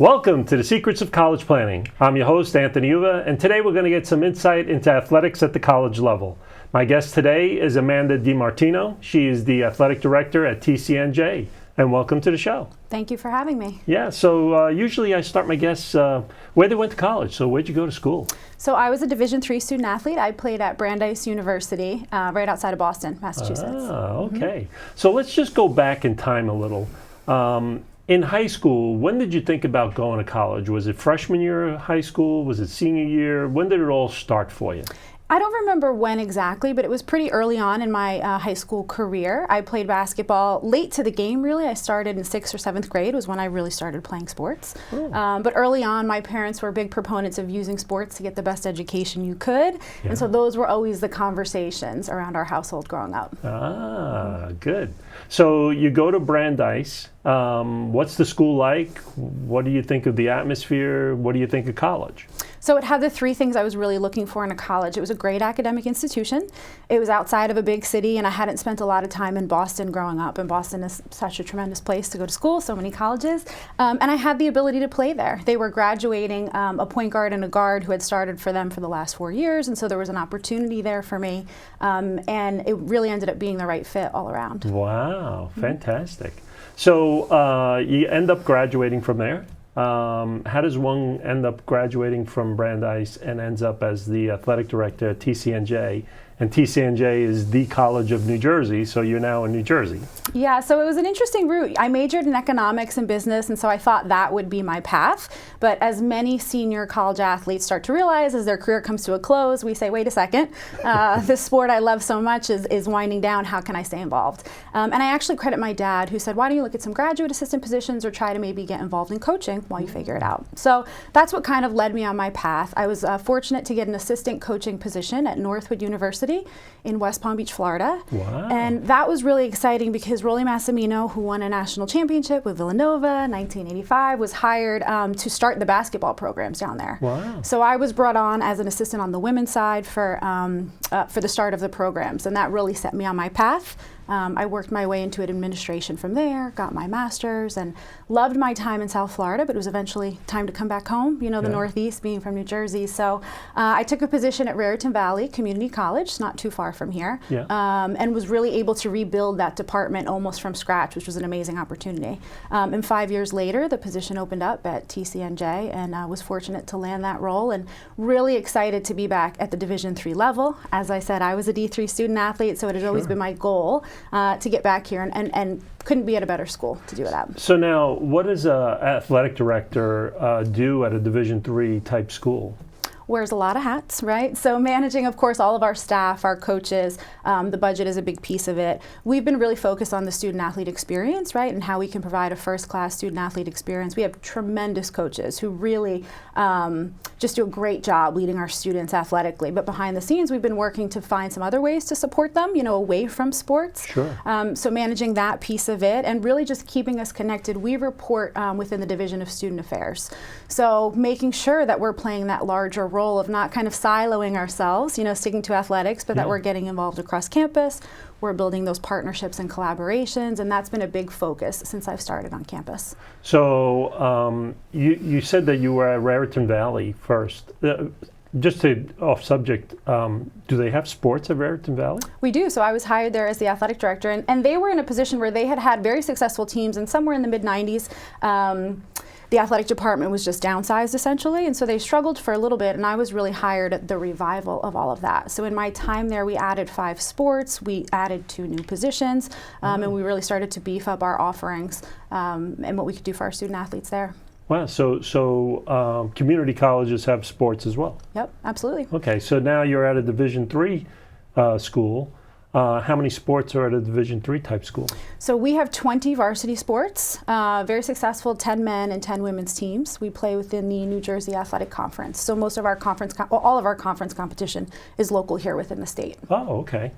Welcome to the Secrets of College Planning. I'm your host, Anthony Uva, and today we're going to get some insight into athletics at the college level. My guest today is Amanda DeMartino. She is the athletic director at TCNJ, and welcome to the show. Thank you for having me. Yeah, so usually I start my guests where they went to college. So where'd you go to school? So I was a Division III student athlete. I played at Brandeis University, right outside of Boston, Massachusetts. Okay. So let's just go back in time a little. In high school, when did you think about going to college? Was it freshman year of high school? Was it senior year? When did it all start for you? I don't remember when exactly, but it was pretty early on in my high school career. I played basketball late to the game, really. I started in 6th or 7th grade was when I really started playing sports. But early on, my parents were big proponents of using sports to get the best education you could. Yeah. And so those were always the conversations around our household growing up. Good. So you go to Brandeis. What's the school like? What do you think of the atmosphere? What do you think of college? So it had the three things I was really looking for in a college. It was a great academic institution. It was outside of a big city, and I hadn't spent a lot of time in Boston growing up. And Boston is such a tremendous place to go to school, so many colleges. And I had the ability to play there. They were graduating a point guard and a guard who had started for them for the last 4 years, and so there was an opportunity there for me. And it really ended up being the right fit all around. Wow, fantastic. So you end up graduating from there. How does one end up graduating from Brandeis and ends up as the athletic director at TCNJ? And TCNJ is the College of New Jersey, so you're now in New Jersey. Yeah, so it was an interesting route. I majored in economics and business, and so I thought that would be my path. But as many senior college athletes start to realize as their career comes to a close, we say, wait a second, this sport I love so much is winding down. How can I stay involved? And I actually credit my dad, who said, why don't you look at some graduate assistant positions or try to maybe get involved in coaching while you figure it out? So that's what kind of led me on my path. I was fortunate to get an assistant coaching position at Northwood University in West Palm Beach, Florida. Wow. And that was really exciting because Rolly Massimino, who won a national championship with Villanova in 1985, was hired to start the basketball programs down there. Wow. So I was brought on as an assistant on the women's side for the start of the programs, and that really set me on my path. I worked my way into administration from there, got my master's, and loved my time in South Florida, but it was eventually time to come back home, the Northeast, being from New Jersey. So I took a position at Raritan Valley Community College, not too far from here, and was really able to rebuild that department almost from scratch, which was an amazing opportunity. And 5 years later, the position opened up at TCNJ, and I was fortunate to land that role, and really excited to be back at the Division III level. As I said, I was a D3 student athlete, so it had always been my goal to get back here, and couldn't be at a better school to do it at. So now, what does an athletic director do at a Division III type school? Wears a lot of hats, right? So managing, of course, all of our staff, our coaches, the budget is a big piece of it. We've been really focused on the student-athlete experience, right, and how we can provide a first-class student-athlete experience. We have tremendous coaches who really just do a great job leading our students athletically. But behind the scenes, we've been working to find some other ways to support them, away from sports. Sure. So managing that piece of it and really just keeping us connected. We report within the Division of Student Affairs. So making sure that we're playing that larger role of not kind of siloing ourselves, sticking to athletics, but that we're getting involved across campus. We're building those partnerships and collaborations, and that's been a big focus since I've started on campus. So you said that you were at Raritan Valley first. Just to off subject, do they have sports at Raritan Valley? We do. So I was hired there as the athletic director, and they were in a position where they had very successful teams, and somewhere in the mid-90s, the athletic department was just downsized essentially, and so they struggled for a little bit, and I was really hired at the revival of all of that. So in my time there, we added 5 sports, we added 2 new positions, and we really started to beef up our offerings and what we could do for our student athletes there. Wow, so community colleges have sports as well? Yep, absolutely. Okay, so now you're at a Division III school. How many sports are at a Division III type school? So we have 20 varsity sports, very successful 10 men and 10 women's teams. We play within the New Jersey Athletic Conference. So most of our all of our conference competition is local here within the state. Oh, okay.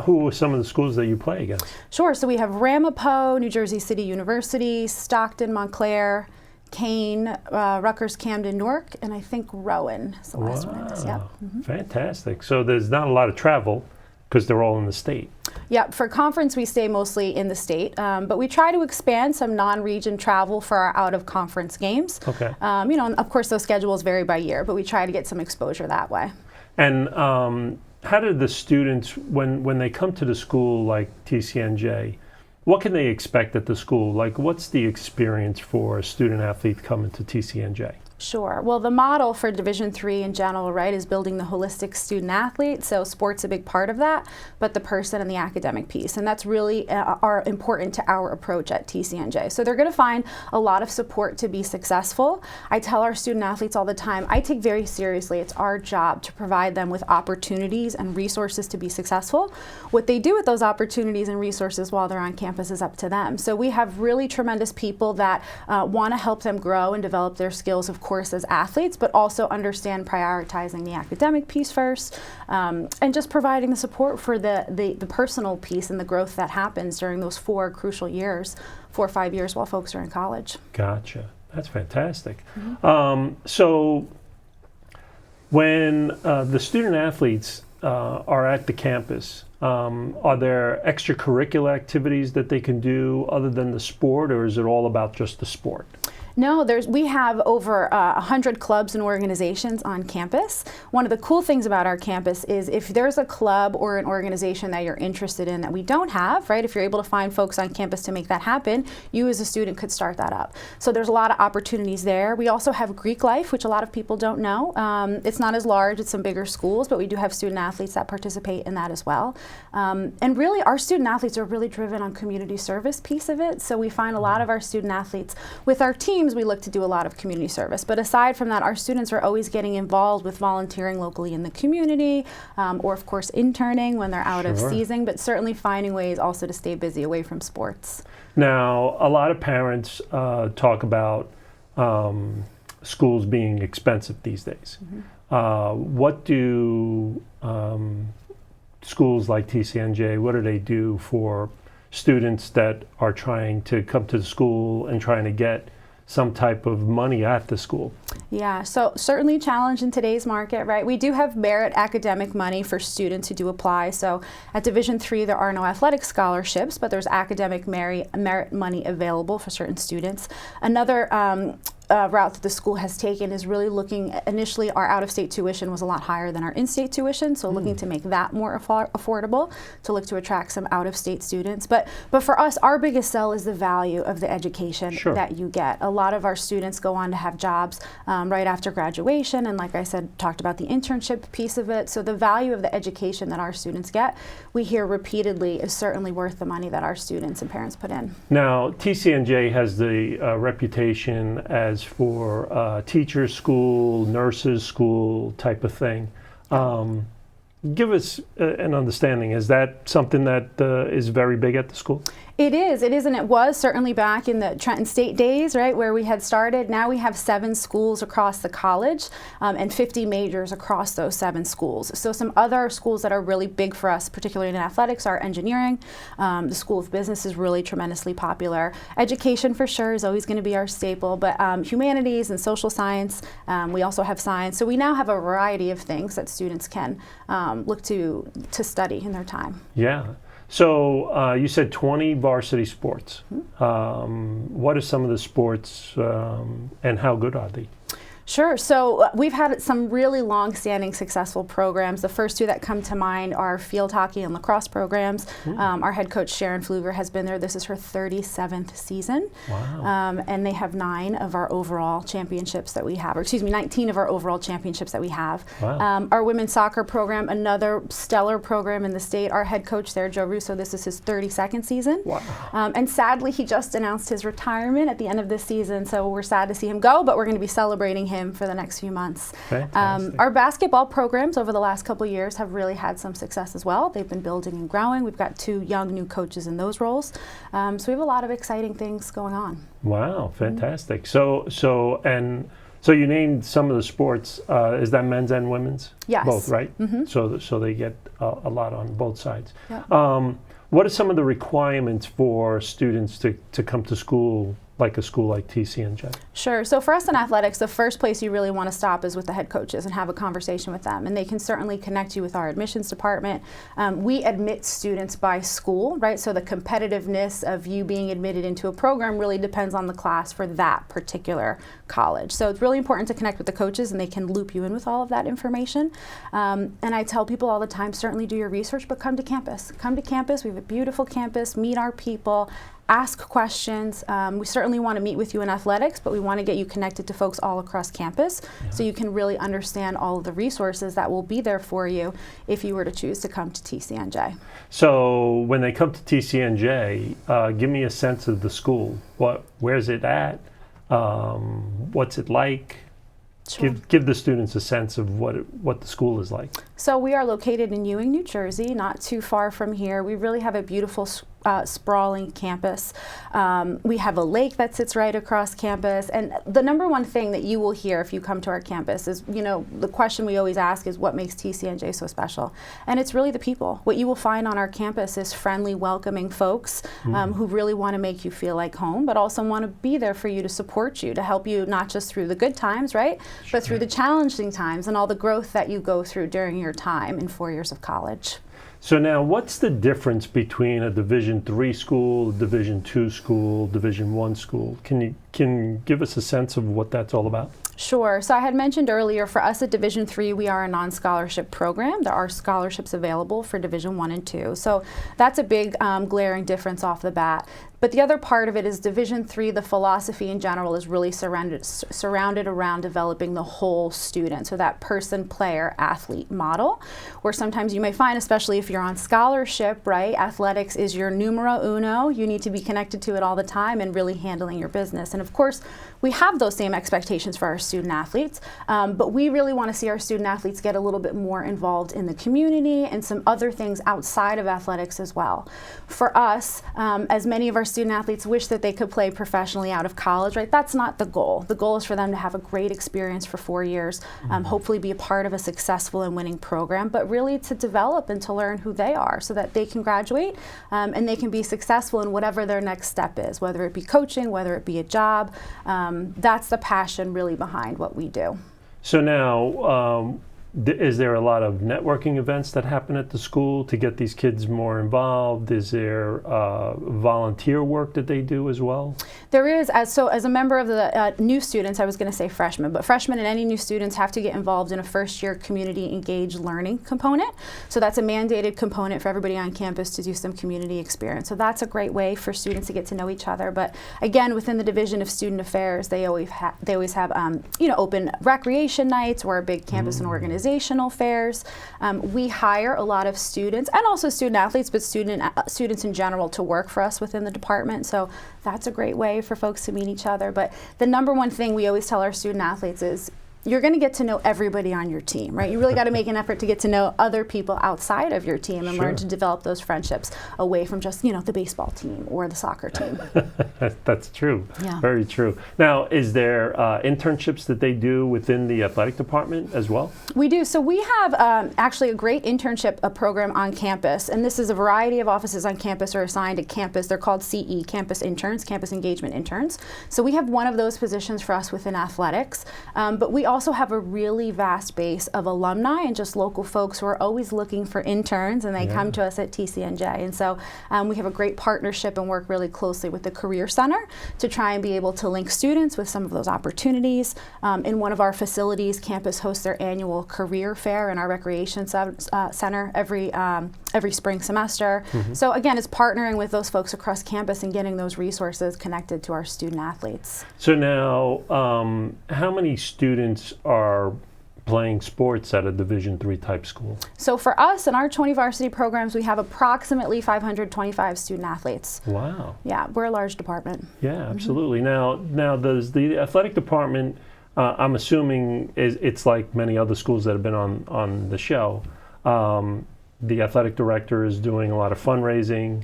Who are some of the schools that you play against? Sure, so we have Ramapo, New Jersey City University, Stockton, Montclair, Kane, Rutgers, Camden, Newark, and I think Rowan is the last one I missed. Yep. Fantastic. So there's not a lot of travel because they're all in the state. Yeah, for conference we stay mostly in the state, but we try to expand some non-region travel for our out-of-conference games. Okay. You know, and of course those schedules vary by year, but we try to get some exposure that way. And how do the students, when they come to the school like TCNJ, what can they expect at the school? Like, what's the experience for a student athlete coming to TCNJ? Sure. Well, the model for Division III in general, right, is building the holistic student athlete. So sport's a big part of that, but the person and the academic piece. And that's really are important to our approach at TCNJ. So they're going to find a lot of support to be successful. I tell our student athletes all the time, I take very seriously, it's our job to provide them with opportunities and resources to be successful. What they do with those opportunities and resources while they're on campus is up to them. So we have really tremendous people that want to help them grow and develop their skills, of course, as athletes, but also understand prioritizing the academic piece first, and just providing the support for the personal piece and the growth that happens during those 4 crucial years, 4 or 5 years while folks are in college. Gotcha. That's fantastic. So when the student athletes are at the campus, are there extracurricular activities that they can do other than the sport, or is it all about just the sport? No, we have over 100 clubs and organizations on campus. One of the cool things about our campus is if there's a club or an organization that you're interested in that we don't have, right, if you're able to find folks on campus to make that happen, you as a student could start that up. So there's a lot of opportunities there. We also have Greek Life, which a lot of people don't know. It's not as large as some bigger schools, but we do have student athletes that participate in that as well. And really, our student athletes are really driven on community service piece of it. So we find a lot of our student athletes with our teams, we look to do a lot of community service. But aside from that, our students are always getting involved with volunteering locally in the community, or of course interning when they're out of season, but certainly finding ways also to stay busy away from sports. Now, a lot of parents talk about schools being expensive these days. What do schools like TCNJ, what do they do for students that are trying to come to the school and trying to get some type of money at the school? Yeah, so certainly a challenge in today's market, right? We do have merit academic money for students who do apply. So at Division III, there are no athletic scholarships, but there's academic merit money available for certain students. Another route that the school has taken is really looking, initially our out-of-state tuition was a lot higher than our in-state tuition, so looking to make that more affordable, to look to attract some out-of-state students. But for us, our biggest sell is the value of the education that you get. A lot of our students go on to have jobs right after graduation, and like I said, talked about the internship piece of it. So the value of the education that our students get, we hear repeatedly, is certainly worth the money that our students and parents put in. Now, TCNJ has the reputation as for teachers' school, nurses' school type of thing. Give us an understanding. Is that something that is very big at the school? It is, and it was certainly back in the Trenton State days, right, where we had started. Now we have 7 schools across the college and 50 majors across those 7 schools. So some other schools that are really big for us, particularly in athletics, are engineering. The School of Business is really tremendously popular. Education for sure is always going to be our staple, but humanities and social science, we also have science. So we now have a variety of things that students can look to study in their time. Yeah. So you said 20 varsity sports. What are some of the sports and how good are they? Sure. So we've had some really long-standing successful programs. The first 2 that come to mind are field hockey and lacrosse programs. Our head coach, Sharon Fluger, has been there. This is her 37th season. Wow. And they have 9 of our overall championships that we have, or excuse me, 19 of our overall championships that we have. Wow. Our women's soccer program, another stellar program in the state. Our head coach there, Joe Russo, this is his 32nd season. Wow. And sadly, he just announced his retirement at the end of this season, so we're sad to see him go, but we're going to be celebrating him for the next few months. Our basketball programs over the last couple of years have really had some success as well. They've been building and growing. We've got 2 young new coaches in those roles. So we have a lot of exciting things going on. Wow, fantastic. So you named some of the sports. Is that men's and women's? Yes. Both, right? So they get a lot on both sides. Yep. What are some of the requirements for students to come to school like a school like TCNJ? Sure. So for us in athletics, the first place you really want to stop is with the head coaches and have a conversation with them. And they can certainly connect you with our admissions department. We admit students by school, right? So the competitiveness of you being admitted into a program really depends on the class for that particular college. So it's really important to connect with the coaches, and they can loop you in with all of that information. And I tell people all the time, certainly do your research, but come to campus. Come to campus. We have a beautiful campus. Meet our people. Ask questions. We certainly want to meet with you in athletics, but we want to get you connected to folks all across campus so you can really understand all of the resources that will be there for you if you were to choose to come to TCNJ. So when they come to TCNJ, give me a sense of the school. Where's it at? What's it like? Sure. Give the students a sense of what the school is like. So we are located in Ewing, New Jersey, not too far from here. We really have a beautiful sprawling campus. We have a lake that sits right across campus. And the number one thing that you will hear if you come to our campus is, the question we always ask is, what makes TCNJ so special? And it's really the people. What you will find on our campus is friendly, welcoming folks who really want to make you feel like home, but also want to be there for you, to support you, to help you not just through the good times, right? Sure. But through the challenging times and all the growth that you go through during your time in 4 years of college. So now, what's the difference between a Division III school, Division II school, Division I school? Can you give us a sense of what that's all about? Sure. So I had mentioned earlier, for us at Division III, we are a non-scholarship program. There are scholarships available for Division I and II. So that's a big glaring difference off the bat. But the other part of it is Division III, the philosophy in general is really surrounded around developing the whole student. So that person, player, athlete model, where sometimes you may find, especially if you're on scholarship, right, athletics is your numero uno. You need to be connected to it all the time and really handling your business. And of course, we have those same expectations for our student athletes, but we really want to see our student athletes get a little bit more involved in the community and some other things outside of athletics as well. For us, as many of our student athletes wish that they could play professionally out of college, right? That's not the goal. The goal is for them to have a great experience for 4 years, hopefully be a part of a successful and winning program, but really to develop and to learn who they are so that they can graduate and they can be successful in whatever their next step is, whether it be coaching, whether it be a job. That's the passion really behind what we do. So now, is there a lot of networking events that happen at the school to get these kids more involved? Is there volunteer work that they do as well? There is. As a member of the new students, I was going to say freshmen, but freshmen and any new students have to get involved in a first-year community engaged learning component. So that's a mandated component for everybody on campus to do some community experience. So that's a great way for students to get to know each other. But again, within the Division of Student Affairs, they always have open recreation nights or big campus and organizational fairs. We hire a lot of students and also student athletes, but students in general to work for us within the department. So that's a great way for folks to meet each other. But the number one thing we always tell our student athletes is you're going to get to know everybody on your team, right? You really got to make an effort to get to know other people outside of your team and learn to develop those friendships away from just, the baseball team or the soccer team. That's true. Yeah. Very true. Now, is there internships that they do within the athletic department as well? We do. So we have actually a great internship program on campus, and this is a variety of offices on campus are assigned to campus. They're called CE, campus interns, campus engagement interns. So we have one of those positions for us within athletics, but we also have a really vast base of alumni and just local folks who are always looking for interns, and they come to us at TCNJ. And so we have a great partnership and work really closely with the Career Center to try and be able to link students with some of those opportunities. In one of our facilities, campus hosts their annual career fair in our recreation center every spring semester. So again, it's partnering with those folks across campus and getting those resources connected to our student athletes. So now, how many students are playing sports at a Division III type school? So for us, in our 20 varsity programs, we have approximately 525 student athletes. Wow. Yeah, we're a large department. Yeah, absolutely. Now does the athletic department, I'm assuming it's like many other schools that have been on the show, the athletic director is doing a lot of fundraising,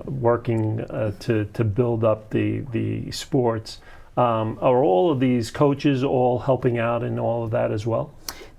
working to build up the sports. Are all of these coaches all helping out in all of that as well?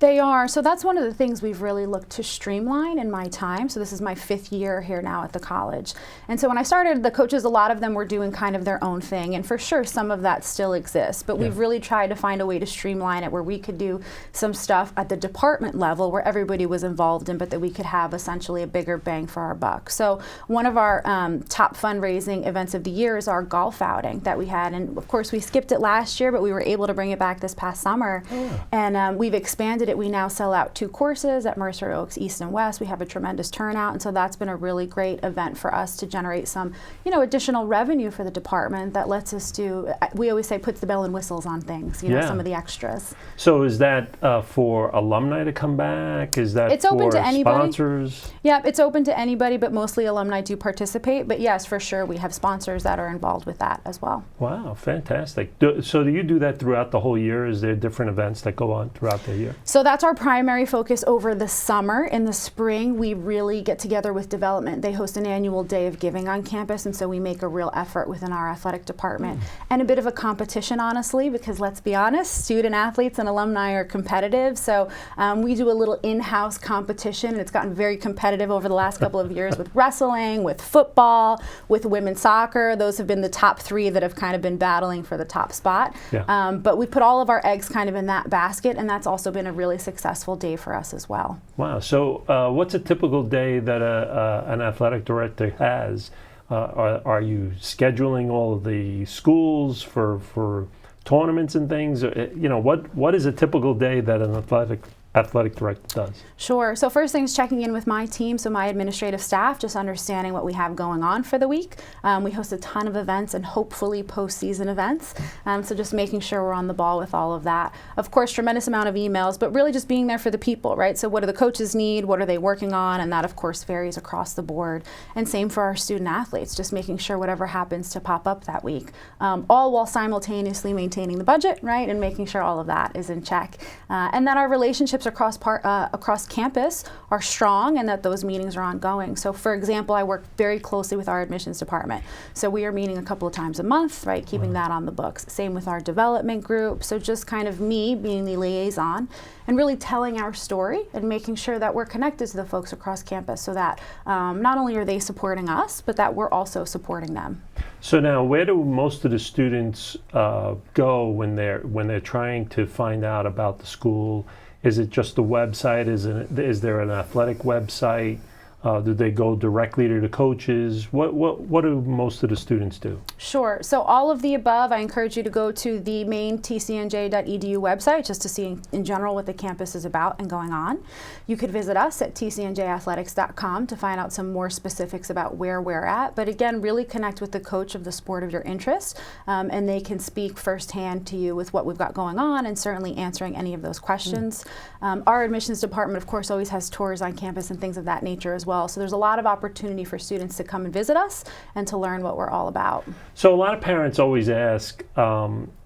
They are. So that's one of the things we've really looked to streamline in my time. So this is my 5th year here now at the college. And so when I started, the coaches, a lot of them were doing kind of their own thing. And for sure, some of that still exists. But we've really tried to find a way to streamline it where we could do some stuff at the department level where everybody was involved in, but that we could have essentially a bigger bang for our buck. So one of our top fundraising events of the year is our golf outing that we had. And of course, we skipped it last year, but we were able to bring it back this past summer. And we've expanded it. We now sell out 2 courses at Mercer Oaks East and West. We have a tremendous turnout, and so that's been a really great event for us to generate some, additional revenue for the department that lets us do. We always say puts the bell and whistles on things. Some of the extras. So is that for alumni to come back? Is that it's open for to anybody. Sponsors? Yeah, it's open to anybody, but mostly alumni do participate. But yes, for sure, we have sponsors that are involved with that as well. Wow, fantastic. So do you do that throughout the whole year? Is there different events that go on throughout the year? So that's our primary focus over the summer. In the spring, we really get together with development. They host an annual day of giving on campus, and so we make a real effort within our athletic department. And a bit of a competition, honestly, because let's be honest, student athletes and alumni are competitive. So we do a little in-house competition, and it's gotten very competitive over the last couple of years with wrestling, with football, with women's soccer. Those have been the top 3 that have kind of been battling for the top spot. But we put all of our eggs kind of in that basket, and that's also been a really successful day for us as well. Wow. So what's a typical day that an athletic director has? Are you scheduling all of the schools for tournaments and things? What is a typical day that an athletic director does? Sure. So first thing is checking in with my team, so my administrative staff, just understanding what we have going on for the week. We host a ton of events and hopefully postseason events. So just making sure we're on the ball with all of that. Of course, tremendous amount of emails, but really just being there for the people, right? So what do the coaches need? What are they working on? And that, of course, varies across the board. And same for our student athletes, just making sure whatever happens to pop up that week, all while simultaneously maintaining the budget, right? And making sure all of that is in check. And that our relationships across campus are strong and that those meetings are ongoing. So for example, I work very closely with our admissions department. So we are meeting a couple of times a month, right, keeping that on the books. Same with our development group. So just kind of me being the liaison and really telling our story and making sure that we're connected to the folks across campus so that not only are they supporting us, but that we're also supporting them. So now, where do most of the students go when they're trying to find out about the school? Is it just the website? Is there an athletic website? Do they go directly to the coaches? What do most of the students do? Sure. So all of the above. I encourage you to go to the main tcnj.edu website just to see in general what the campus is about and going on. You could visit us at tcnjathletics.com to find out some more specifics about where we're at. But again, really connect with the coach of the sport of your interest, and they can speak firsthand to you with what we've got going on and certainly answering any of those questions. Our admissions department, of course, always has tours on campus and things of that nature as well. So there's a lot of opportunity for students to come and visit us and to learn what we're all about. So a lot of parents always ask,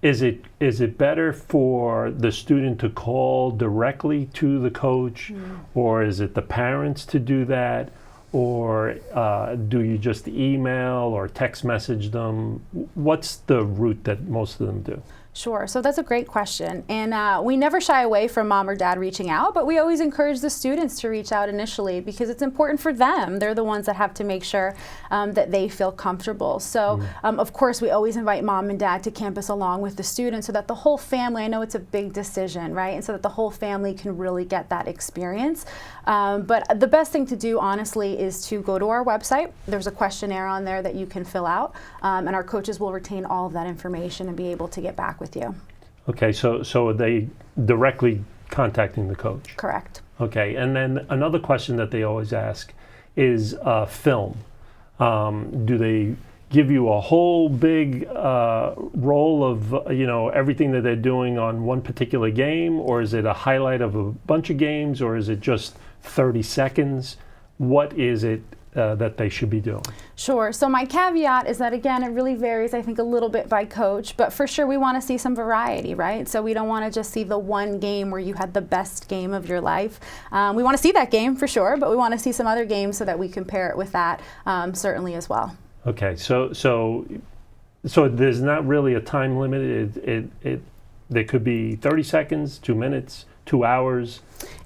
is it better for the student to call directly to the coach, or is it the parents to do that, or do you just email or text message them? What's the route that most of them do? Sure. So that's a great question. And we never shy away from mom or dad reaching out, but we always encourage the students to reach out initially because it's important for them. They're the ones that have to make sure that they feel comfortable. So, of course, we always invite mom and dad to campus along with the students so that the whole family, I know it's a big decision, right? And so that the whole family can really get that experience. But the best thing to do, honestly, is to go to our website. There's a questionnaire on there that you can fill out, and our coaches will retain all of that information and be able to get back with you. Okay, so are they directly contacting the coach? Correct. Okay, and then another question that they always ask is film. Do they give you a whole big roll of everything that they're doing on one particular game, or is it a highlight of a bunch of games, or is it just 30 seconds? What is it that they should be doing? Sure. So my caveat is that, again, it really varies, I think, a little bit by coach, but for sure we want to see some variety, right? So we don't want to just see the one game where you had the best game of your life. We want to see that game for sure, but we want to see some other games so that we compare it with that certainly as well. Okay, so there's not really a time limit. There could be 30 seconds, 2 minutes, 2 hours?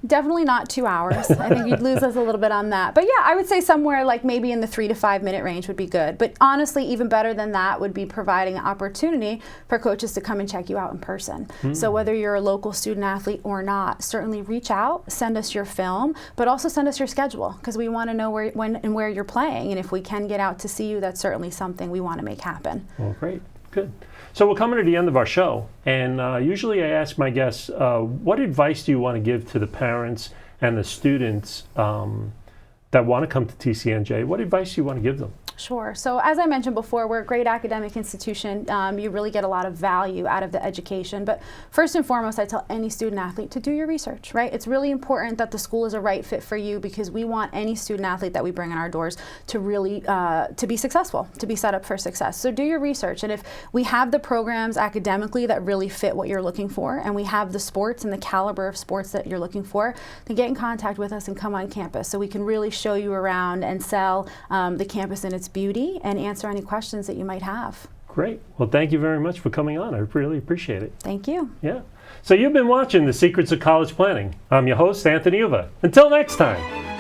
Definitely not 2 hours. I think you'd lose us a little bit on that. But yeah, I would say somewhere like maybe in the 3 to 5 minute range would be good. But honestly, even better than that would be providing an opportunity for coaches to come and check you out in person. So whether you're a local student athlete or not, certainly reach out, send us your film, but also send us your schedule, because we want to know when and where you're playing. And if we can get out to see you, that's certainly something we want to make happen. Well, great. Good. So we're coming to the end of our show, and usually I ask my guests, what advice do you want to give to the parents and the students that want to come to TCNJ? What advice do you want to give them? Sure. So as I mentioned before, we're a great academic institution. You really get a lot of value out of the education. But first and foremost, I tell any student athlete to do your research, right? It's really important that the school is a right fit for you, because we want any student athlete that we bring in our doors to really to be successful, to be set up for success. So do your research. And if we have the programs academically that really fit what you're looking for, and we have the sports and the caliber of sports that you're looking for, then get in contact with us and come on campus so we can really show you around and sell the campus in its beauty and answer any questions that you might have. Great. Well, thank you very much for coming on. I really appreciate it. Thank you. Yeah. So you've been watching The Secrets of College Planning. I'm your host, Anthony Uva. Until next time.